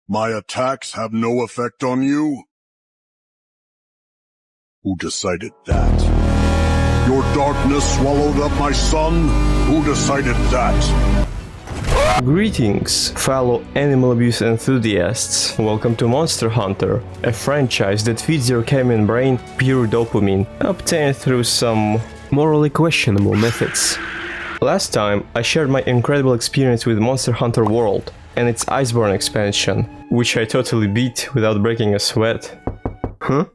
My attacks have no effect on you? Who decided that? Your darkness swallowed up my son? Who decided that? Greetings, fellow animal abuse enthusiasts. Welcome to Monster Hunter, a franchise that feeds your canine brain pure dopamine, obtained through some morally questionable methods. Last time, I shared my incredible experience with Monster Hunter World and its Iceborne expansion, which I totally beat without breaking a sweat. Huh?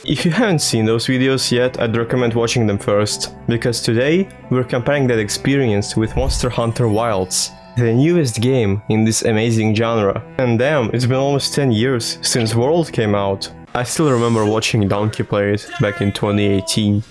If you haven't seen those videos yet, I'd recommend watching them first, because today we're comparing that experience with Monster Hunter Wilds, the newest game in this amazing genre. And damn, it's been almost 10 years since World came out. I still remember watching Donkey play it back in 2018.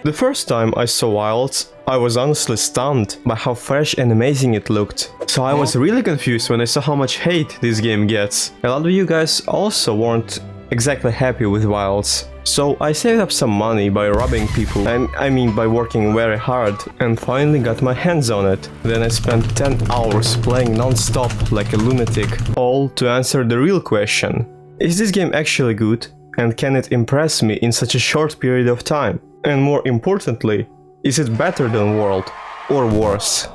The first time I saw Wilds, I was honestly stunned by how fresh and amazing it looked. So I was really confused when I saw how much hate this game gets. A lot of you guys also weren't exactly happy with Wilds. So I saved up some money by robbing people, I mean by working very hard, and finally got my hands on it. Then I spent 10 hours playing non-stop like a lunatic, all to answer the real question. Is this game actually good? And can it impress me in such a short period of time? And more importantly, is it better than World, or worse?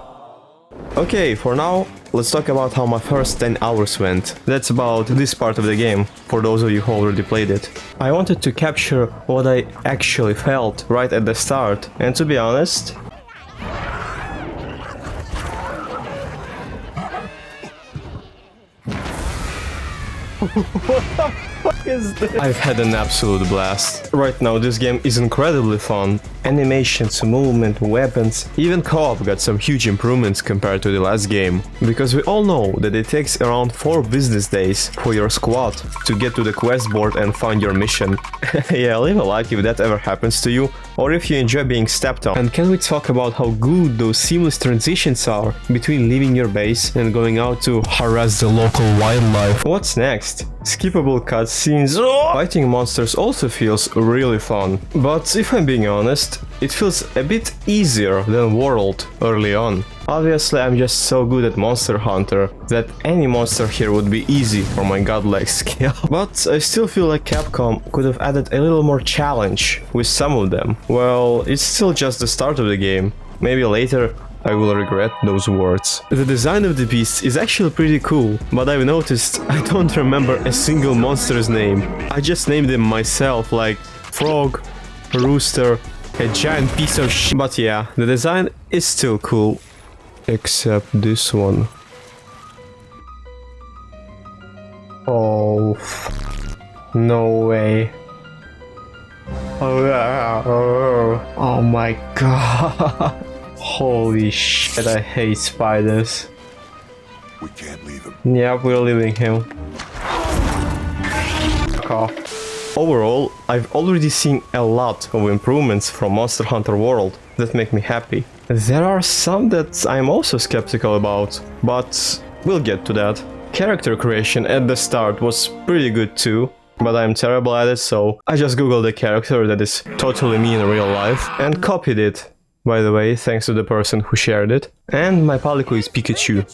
Okay, for now, let's talk about how my first 10 hours went. That's about this part of the game, for those of you who already played it. I wanted to capture what I actually felt right at the start, and to be honest, I've had an absolute blast. Right now this game is incredibly fun. Animations, movement, weapons, even co-op got some huge improvements compared to the last game. Because we all know that it takes around 4 business days for your squad to get to the quest board and find your mission. Yeah, leave a like if that ever happens to you, or if you enjoy being stepped on. And can we talk about how good those seamless transitions are between leaving your base and going out to harass the local wildlife? What's next? Skippable cutscenes. Fighting monsters also feels really fun. But if I'm being honest, it feels a bit easier than World early on. Obviously, I'm just so good at Monster Hunter that any monster here would be easy for my godlike skill. But I still feel like Capcom could have added a little more challenge with some of them. Well, it's still just the start of the game. Maybe later I will regret those words. The design of the beasts is actually pretty cool, but I've noticed I don't remember a single monster's name. I just named them myself, like frog, rooster, a giant piece of shit. But yeah, the design is still cool. Except this one. Oh, no way. Oh my god. Holy shit, I hate spiders. We can't leave him. Yep, we're leaving him. Fuck off. Overall, I've already seen a lot of improvements from Monster Hunter World that make me happy. There are some that I'm also skeptical about, but we'll get to that. Character creation at the start was pretty good too, but I'm terrible at it, so I just googled a character that is totally me in real life and copied it. By the way, thanks to the person who shared it. And my Palico is Pikachu.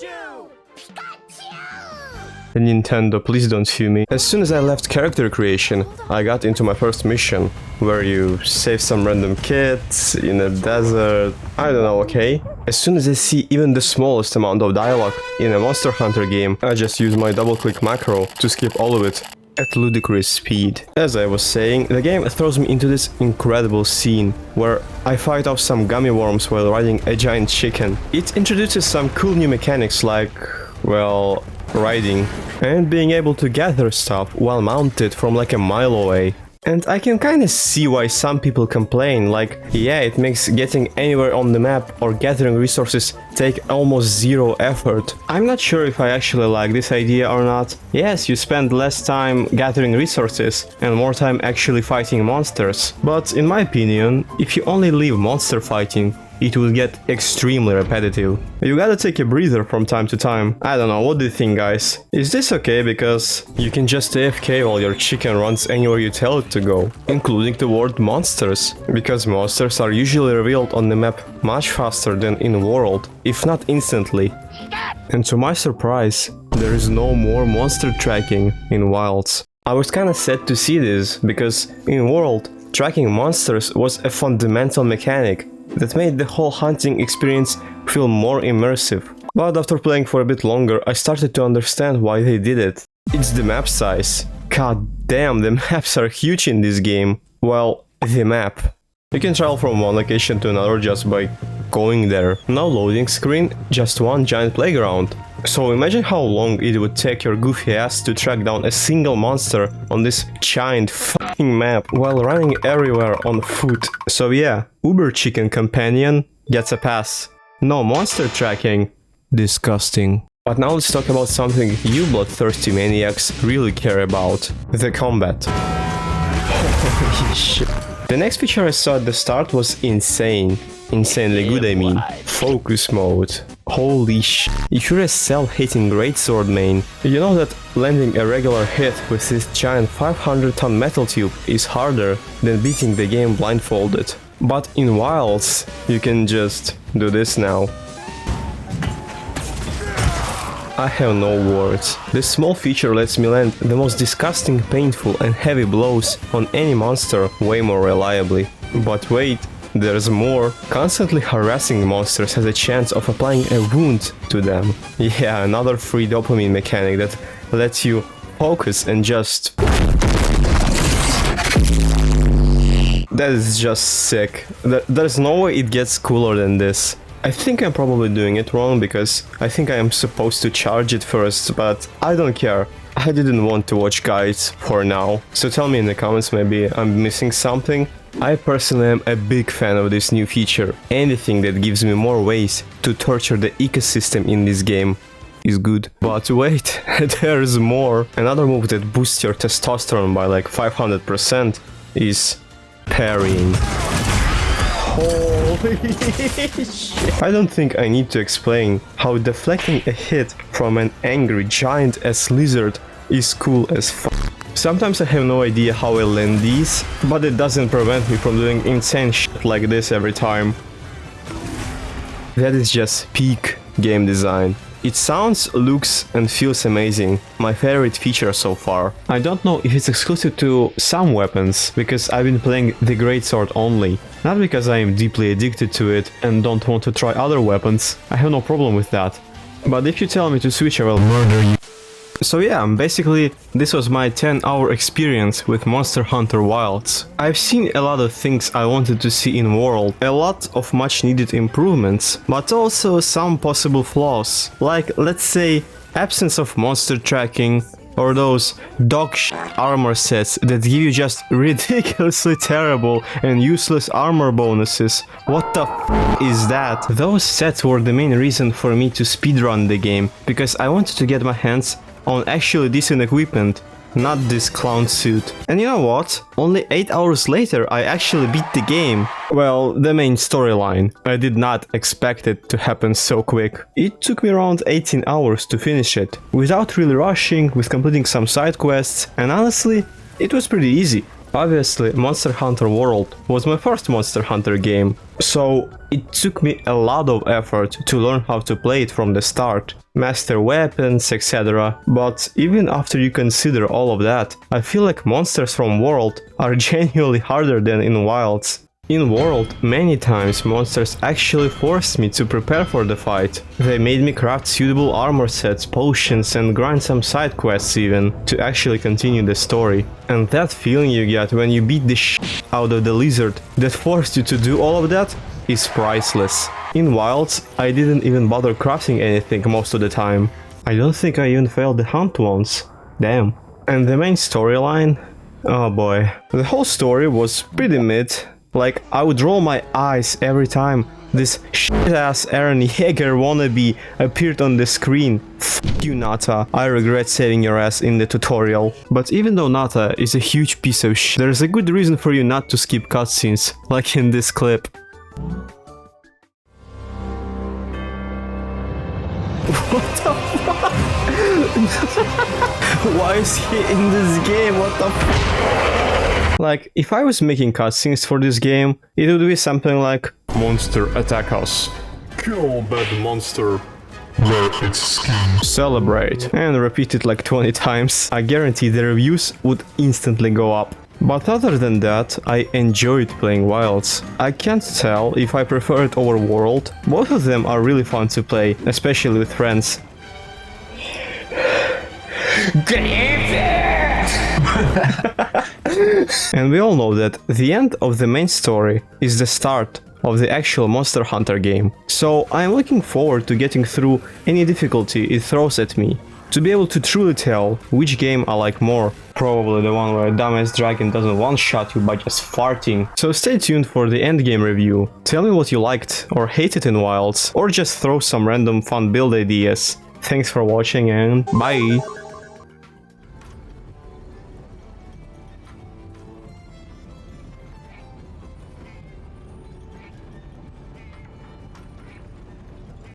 Nintendo, please don't sue me. As soon as I left character creation, I got into my first mission, where you save some random kids in a desert. I don't know, okay? As soon as I see even the smallest amount of dialogue in a Monster Hunter game, I just use my double-click macro to skip all of it at ludicrous speed. As I was saying, the game throws me into this incredible scene where I fight off some gummy worms while riding a giant chicken. It introduces some cool new mechanics like, well, riding and being able to gather stuff while mounted from like a mile away. And I can kinda see why some people complain, like, yeah, it makes getting anywhere on the map or gathering resources take almost zero effort. I'm not sure if I actually like this idea or not. Yes, you spend less time gathering resources and more time actually fighting monsters. But in my opinion, if you only leave monster fighting it will get extremely repetitive. You gotta take a breather from time to time. I don't know, what do you think, guys? Is this okay? Because you can just AFK while your chicken runs anywhere you tell it to go, including toward monsters, because monsters are usually revealed on the map much faster than in world, if not instantly. And to my surprise, there is no more monster tracking in Wilds. I was kinda sad to see this, because in World, tracking monsters was a fundamental mechanic that made the whole hunting experience feel more immersive. But after playing for a bit longer, I started to understand why they did it. It's the map size. God damn, the maps are huge in this game. Well, the map. You can travel from one location to another just by going there. No loading screen, just one giant playground. So imagine how long it would take your goofy ass to track down a single monster on this giant fucking map while running everywhere on foot. So yeah, Uber Chicken Companion gets a pass. No monster tracking. Disgusting. But now let's talk about something you bloodthirsty maniacs really care about. The combat. Holy shit. The next feature I saw at the start was insane. Insanely good, I mean. Focus mode. Holy shit. If you're a self-hitting greatsword main, you know that landing a regular hit with this giant 500-ton metal tube is harder than beating the game blindfolded. But in Wilds, you can just do this now. I have no words. This small feature lets me land the most disgusting, painful and heavy blows on any monster way more reliably. But wait, there's more. Constantly harassing monsters has a chance of applying a wound to them. Yeah, another free dopamine mechanic that lets you focus and just... That is just sick. There's no way it gets cooler than this. I think I'm probably doing it wrong because I think I am supposed to charge it first, but I don't care. I didn't want to watch guides for now, so tell me in the comments, maybe I'm missing something. I personally am a big fan of this new feature. Anything that gives me more ways to torture the ecosystem in this game is good. But wait, there's more. Another move that boosts your testosterone by like 500% is parrying. Holy shit. I don't think I need to explain how deflecting a hit from an angry giant-ass lizard is cool as fuck. Sometimes I have no idea how I land these, but it doesn't prevent me from doing insane shit like this every time. That is just peak game design. It sounds, looks and feels amazing. My favorite feature so far. I don't know if it's exclusive to some weapons, because I've been playing the greatsword only. Not because I am deeply addicted to it and don't want to try other weapons. I have no problem with that. But if you tell me to switch, I will murder you. So yeah, basically this was my 10-hour experience with Monster Hunter Wilds. I've seen a lot of things I wanted to see in World, a lot of much needed improvements, but also some possible flaws, like let's say absence of monster tracking, or those dog shit armor sets that give you just ridiculously terrible and useless armor bonuses. What the f is that? Those sets were the main reason for me to speedrun the game, because I wanted to get my hands on actually decent equipment, not this clown suit. And you know what? Only 8 hours later I actually beat the game. Well, the main storyline. I did not expect it to happen so quick. It took me around 18 hours to finish it, without really rushing, with completing some side quests, and honestly, it was pretty easy. Obviously, Monster Hunter World was my first Monster Hunter game, so it took me a lot of effort to learn how to play it from the start, master weapons, etc. But even after you consider all of that, I feel like monsters from World are genuinely harder than in Wilds. In World, many times monsters actually forced me to prepare for the fight. They made me craft suitable armor sets, potions and grind some side quests even, to actually continue the story. And that feeling you get when you beat the shit out of the lizard that forced you to do all of that is priceless. In Wilds, I didn't even bother crafting anything most of the time. I don't think I even failed the hunt once. Damn. And the main storyline? Oh boy. The whole story was pretty mid. Like, I would roll my eyes every time this shit-ass Eren Yeager wannabe appeared on the screen. F*** you, Nata. I regret saving your ass in the tutorial. But even though Nata is a huge piece of shit, there's a good reason for you not to skip cutscenes, like in this clip. What the fuck? Why is he in this game? What the fuck? Like, if I was making cutscenes for this game, it would be something like Monster attack us. Kill bad monster. Celebrate. And repeat it like 20 times. I guarantee the reviews would instantly go up. But other than that, I enjoyed playing Wilds. I can't tell if I prefer it over World. Both of them are really fun to play, especially with friends. And we all know that the end of the main story is the start of the actual Monster Hunter game. So I'm looking forward to getting through any difficulty it throws at me, to be able to truly tell which game I like more. Probably the one where a dumbass dragon doesn't one-shot you by just farting. So stay tuned for the endgame review. Tell me what you liked or hated in Wilds, or just throw some random fun build ideas. Thanks for watching and bye!